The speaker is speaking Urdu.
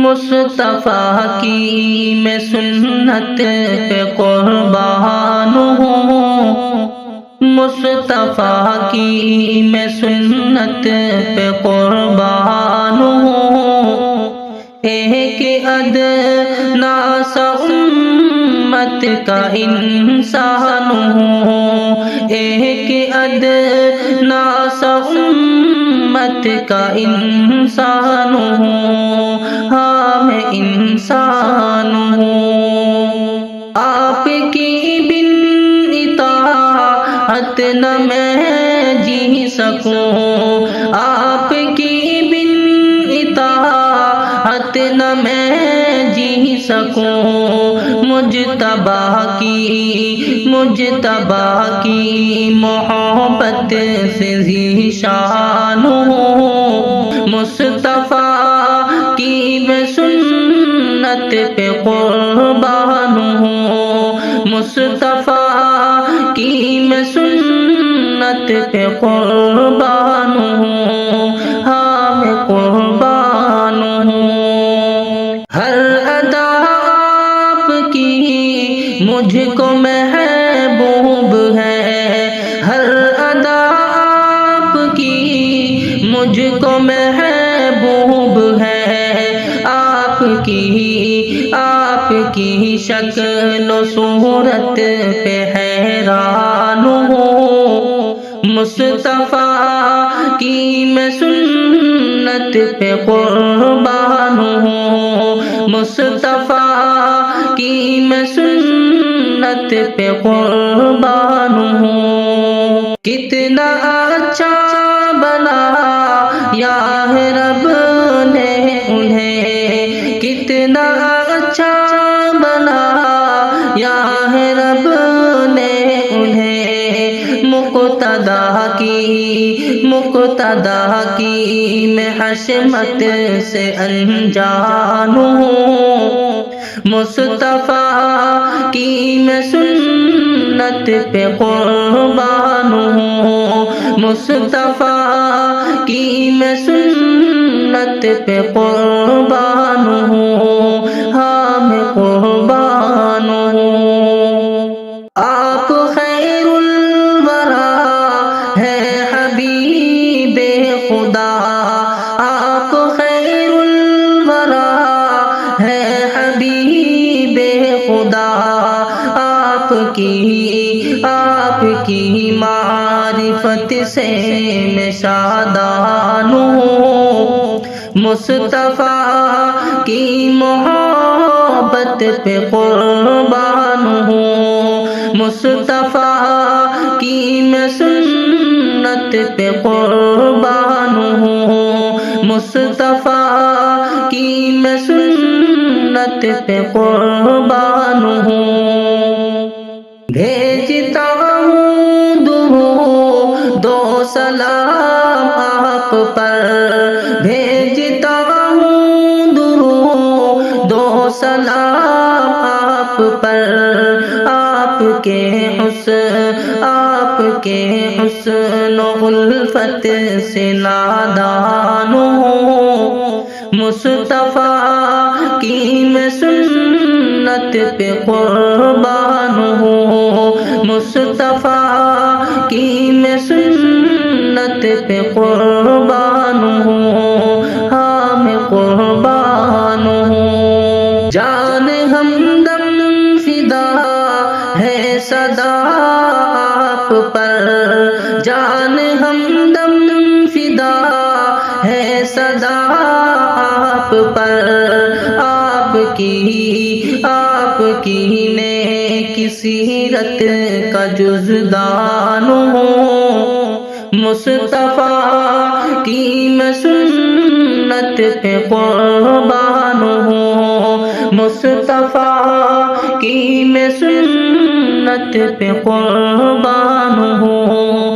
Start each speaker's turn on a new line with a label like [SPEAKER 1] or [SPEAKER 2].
[SPEAKER 1] مصطفیٰ کی میں سنت پہ قربان ہوں، مصطفیٰ کی میں سنت پہ قربان ہوں، ایک ادنا سا امت کا انسان ہوں، ایک ادنا سا امت کا انسان ہوں، ہاں میں انسان ہوں۔ آپ کی بن اطاعت نہ میں جی سکوں، آپ کی بن اطاعت نہ میں جی سکوں، مجتبی کی محبت سے ذیشان ہوں، مصطفیٰ کی میں سنت پہ قربان ہوں، مصطفیٰ کی میں سنت پہ قربان ہوں، ہاں میں قربان ہوں۔ ہر ادا آپ کی مجھ کو محبوب ہے، ہر ادا آپ کی مجھ کو محبوب ہے، آپ کی شکل و صورت پہ حیران ہوں، مصطفیٰ کی میں سنت پہ قربان ہوں، مصطفیٰ کی میں سنت پہ قربان ہوں۔ کتنا اچھا بنایا ہے رب نے انہیں، کتنا اچھا بنایا ہے رب نے انہیں، مقتدی کی میں حشمت سے انجان ہوں، مصطفیٰ کی میں سنت پہ قربان ہوں، مصطفیٰ کی میں سنت پہ قربان ہوں، ہاں میں قربان ہوں۔ آپ خیر الورا ہے حبیب خدا، آپ خیر الورا ہے حبیب خدا، آپ کی معرفت سے میں شادان ہوں، مصطفیٰ کی محبت پہ قربان ہوں، مصطفیٰ کی میں سنت پہ قربان ہوں، مصطفیٰ کی میں سنت پہ قربان ہوں۔ بھیجتا ہوں درود و سلام آپ پر، بھیجتا ہوں درود و سلام آپ پر، آپ کے حسن و الفت سے نادان ہوں، مصطفیٰ کی میں سنت پہ قربان ہوں، مصطفیٰ کی میں سنت پہ قربان ہوں، ہاں میں قربان ہوں۔ جان ہمدم فدا ہے صدا آپ پر، جان ہمدم فدا ہے صدا آپ پر، آپ کی نیک سیرت کا جزدان ہوں، مصطفیٰ کی میں سنت پہ قربان ہوں، مصطفیٰ کی میں سنت پہ قربان ہوں،